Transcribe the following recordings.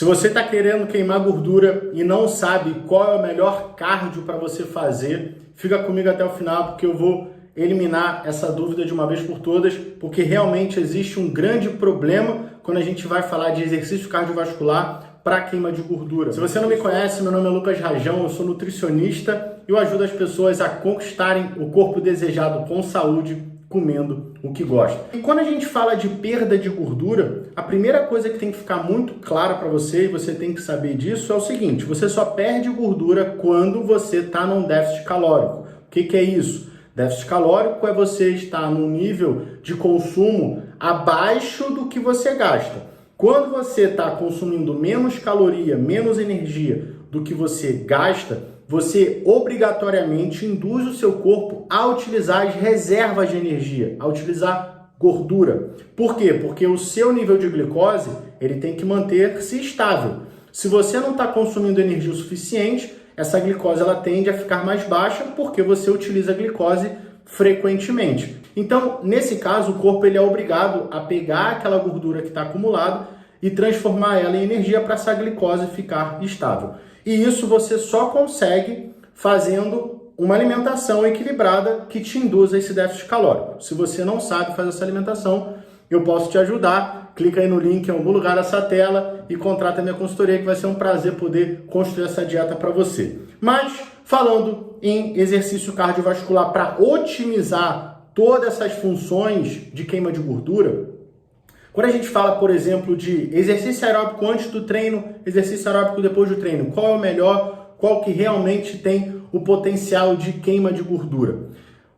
Se você está querendo queimar gordura e não sabe qual é o melhor cardio para você fazer, fica comigo até o final porque eu vou eliminar essa dúvida de uma vez por todas, porque realmente existe um grande problema quando a gente vai falar de exercício cardiovascular para queima de gordura. Se você não me conhece, meu nome é Lucas Rajão, eu sou nutricionista e eu ajudo as pessoas a conquistarem o corpo desejado com saúde, comendo o que gosta. E quando a gente fala de perda de gordura, a primeira coisa que tem que ficar muito clara para você, e você tem que saber disso, é o seguinte: você só perde gordura quando você está num déficit calórico. O que é isso? Déficit calórico é você estar num nível de consumo abaixo do que você gasta. Quando você está consumindo menos caloria, menos energia do que você gasta, você obrigatoriamente induz o seu corpo a utilizar as reservas de energia, a utilizar gordura. Por quê? Porque o seu nível de glicose ele tem que manter-se estável. Se você não está consumindo energia o suficiente, essa glicose ela tende a ficar mais baixa porque você utiliza a glicose frequentemente. Então, nesse caso, o corpo ele é obrigado a pegar aquela gordura que está acumulada e transformar ela em energia para essa glicose ficar estável. E isso você só consegue fazendo uma alimentação equilibrada que te induza a esse déficit calórico. Se você não sabe fazer essa alimentação, eu posso te ajudar. Clica aí no link em algum lugar dessa tela e contrata a minha consultoria, que vai ser um prazer poder construir essa dieta para você. Mas, falando em exercício cardiovascular para otimizar todas essas funções de queima de gordura, quando a gente fala, por exemplo, de exercício aeróbico antes do treino, exercício aeróbico depois do treino, qual é o melhor, qual que realmente tem o potencial de queima de gordura?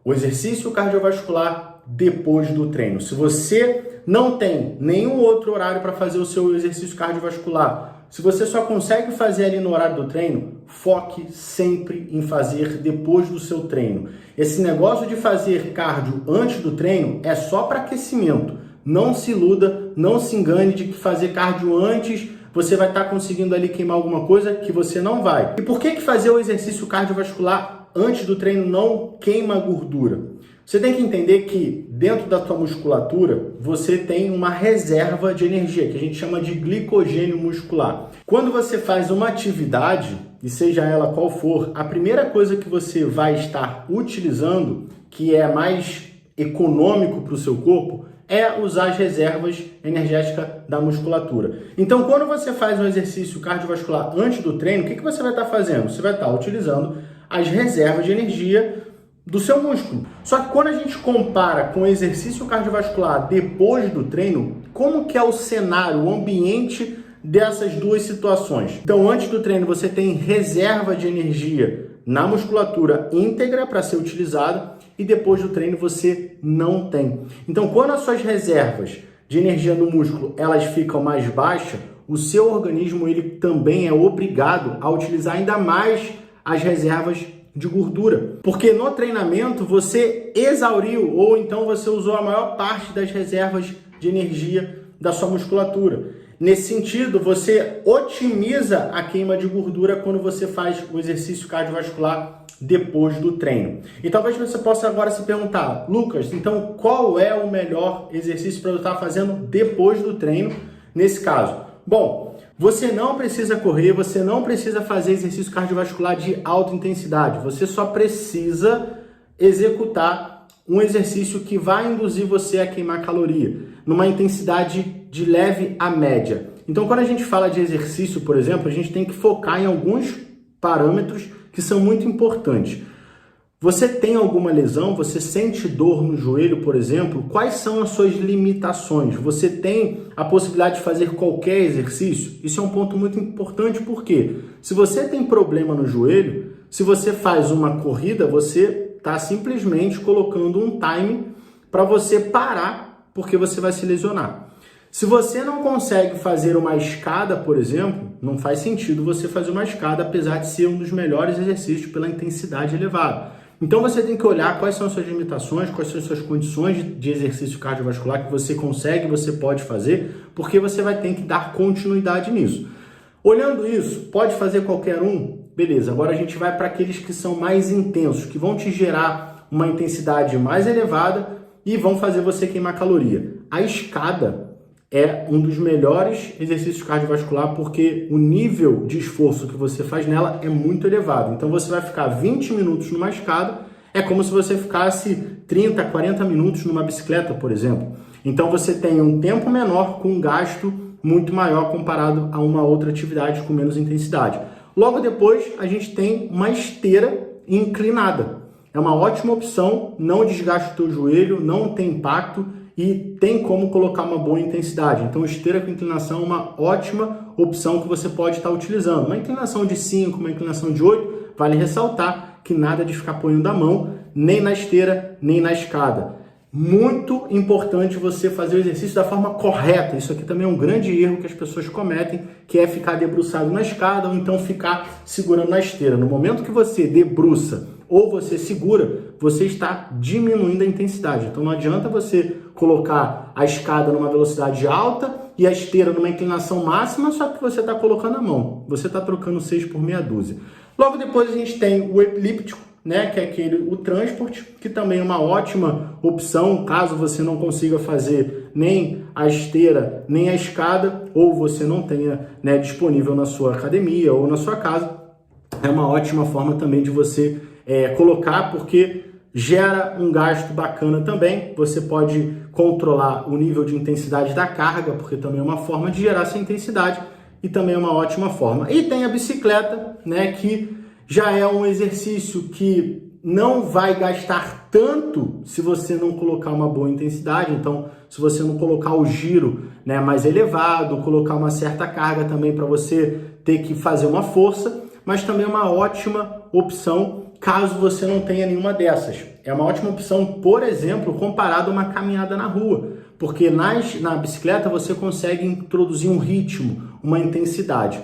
O exercício cardiovascular depois do treino. Se você não tem nenhum outro horário para fazer o seu exercício cardiovascular, se você só consegue fazer ali no horário do treino, foque sempre em fazer depois do seu treino. Esse negócio de fazer cardio antes do treino é só para aquecimento. Não se iluda, não se engane de que fazer cardio antes você vai estar conseguindo ali queimar alguma coisa que você não vai. E por que fazer o exercício cardiovascular antes do treino não queima gordura? Você tem que entender que dentro da tua musculatura você tem uma reserva de energia, que a gente chama de glicogênio muscular. Quando você faz uma atividade, e seja ela qual for, a primeira coisa que você vai estar utilizando, que é mais econômico para o seu corpo, é usar as reservas energéticas da musculatura. Então, quando você faz um exercício cardiovascular antes do treino, o que você vai estar fazendo? Você vai estar utilizando as reservas de energia do seu músculo. Só que quando a gente compara com o exercício cardiovascular depois do treino, como que é o cenário, o ambiente dessas duas situações? Então, antes do treino, você tem reserva de energia na musculatura íntegra para ser utilizada, e depois do treino você não tem. Então, quando as suas reservas de energia no músculo elas ficam mais baixas, o seu organismo ele também é obrigado a utilizar ainda mais as reservas de gordura. Porque no treinamento você exauriu ou então você usou a maior parte das reservas de energia da sua musculatura. Nesse sentido, você otimiza a queima de gordura quando você faz o exercício cardiovascular depois do treino. E talvez você possa agora se perguntar: Lucas, então qual é o melhor exercício para eu estar fazendo depois do treino nesse caso? Bom, você não precisa correr, você não precisa fazer exercício cardiovascular de alta intensidade, você só precisa executar um exercício que vai induzir você a queimar caloria, numa intensidade de leve a média. Então, quando a gente fala de exercício, por exemplo, a gente tem que focar em alguns parâmetros que são muito importantes. Você tem alguma lesão? Você sente dor no joelho, por exemplo? Quais são as suas limitações? Você tem a possibilidade de fazer qualquer exercício? Isso é um ponto muito importante, porque se você tem problema no joelho, se você faz uma corrida, você está simplesmente colocando um time para você parar, porque você vai se lesionar. Se você não consegue fazer uma escada, por exemplo, não faz sentido você fazer uma escada, apesar de ser um dos melhores exercícios pela intensidade elevada. Então você tem que olhar quais são as suas limitações, quais são as suas condições de exercício cardiovascular que você consegue, você pode fazer, porque você vai ter que dar continuidade nisso. Olhando isso, pode fazer qualquer um? Beleza, agora a gente vai para aqueles que são mais intensos, que vão te gerar uma intensidade mais elevada e vão fazer você queimar caloria. A escada é um dos melhores exercícios cardiovascular porque o nível de esforço que você faz nela é muito elevado. Então você vai ficar 20 minutos numa escada, é como se você ficasse 30, 40 minutos numa bicicleta, por exemplo. Então você tem um tempo menor com um gasto muito maior comparado a uma outra atividade com menos intensidade. Logo depois a gente tem uma esteira inclinada. É uma ótima opção, não desgasta o teu joelho, não tem impacto e tem como colocar uma boa intensidade. Então, esteira com inclinação é uma ótima opção que você pode estar utilizando. Uma inclinação de 5, uma inclinação de 8, vale ressaltar que nada de ficar ponhando a mão, nem na esteira, nem na escada. Muito importante você fazer o exercício da forma correta. Isso aqui também é um grande erro que as pessoas cometem, que é ficar debruçado na escada ou então ficar segurando na esteira. No momento que você debruça ou você segura, você está diminuindo a intensidade. Então não adianta você colocar a escada numa velocidade alta e a esteira numa inclinação máxima, só que você está colocando a mão. Você está trocando 6 por meia dúzia. Logo depois a gente tem o elíptico, né, que é o transport, que também é uma ótima opção caso você não consiga fazer nem a esteira, nem a escada, ou você não tenha, né, disponível na sua academia ou na sua casa. É uma ótima forma também de você colocar, porque gera um gasto bacana também. Você pode controlar o nível de intensidade da carga, porque também é uma forma de gerar essa intensidade e também é uma ótima forma. E tem a bicicleta, né, que já é um exercício que não vai gastar tanto se você não colocar uma boa intensidade. Então, se você não colocar o giro, né, mais elevado, colocar uma certa carga também para você ter que fazer uma força, mas também é uma ótima opção caso você não tenha nenhuma dessas. É uma ótima opção, por exemplo, comparado a uma caminhada na rua, porque na bicicleta você consegue introduzir um ritmo, uma intensidade.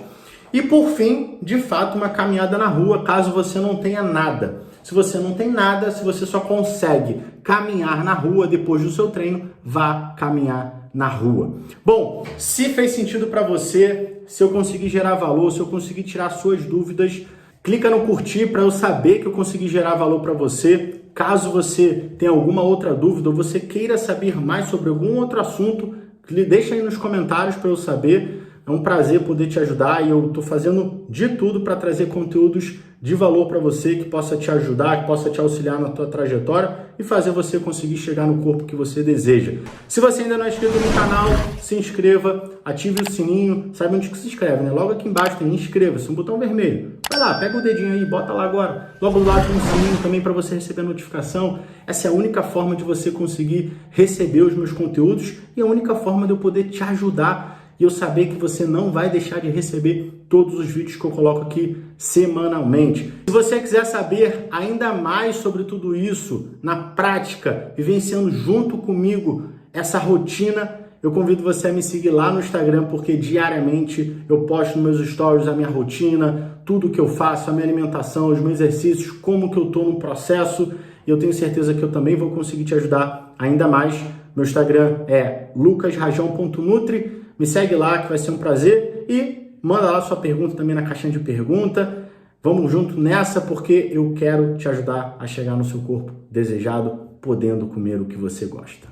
E por fim, de fato, uma caminhada na rua, caso você não tenha nada. Se você não tem nada, se você só consegue caminhar na rua depois do seu treino, vá caminhar na rua. Bom, se fez sentido para você, se eu conseguir gerar valor, se eu conseguir tirar suas dúvidas, clica no curtir para eu saber que eu consegui gerar valor para você. Caso você tenha alguma outra dúvida ou você queira saber mais sobre algum outro assunto, deixa aí nos comentários para eu saber. É um prazer poder te ajudar e eu estou fazendo de tudo para trazer conteúdos de valor para você, que possa te ajudar, que possa te auxiliar na tua trajetória e fazer você conseguir chegar no corpo que você deseja. Se você ainda não é inscrito no canal, se inscreva, ative o sininho, sabe onde que se inscreve, né? Logo aqui embaixo tem inscreva-se, um botão vermelho. Vai lá, pega o dedinho aí, bota lá agora. Logo do lado tem um sininho também para você receber a notificação. Essa é a única forma de você conseguir receber os meus conteúdos e a única forma de eu poder te ajudar e eu saber que você não vai deixar de receber todos os vídeos que eu coloco aqui semanalmente. Se você quiser saber ainda mais sobre tudo isso na prática, vivenciando junto comigo essa rotina, eu convido você a me seguir lá no Instagram, porque diariamente eu posto nos meus stories a minha rotina, tudo que eu faço, a minha alimentação, os meus exercícios, como que eu estou no processo, e eu tenho certeza que eu também vou conseguir te ajudar ainda mais. Meu Instagram é lucasrajão.nutri. Me segue lá que vai ser um prazer e manda lá sua pergunta também na caixinha de pergunta. Vamos junto nessa porque eu quero te ajudar a chegar no seu corpo desejado, podendo comer o que você gosta.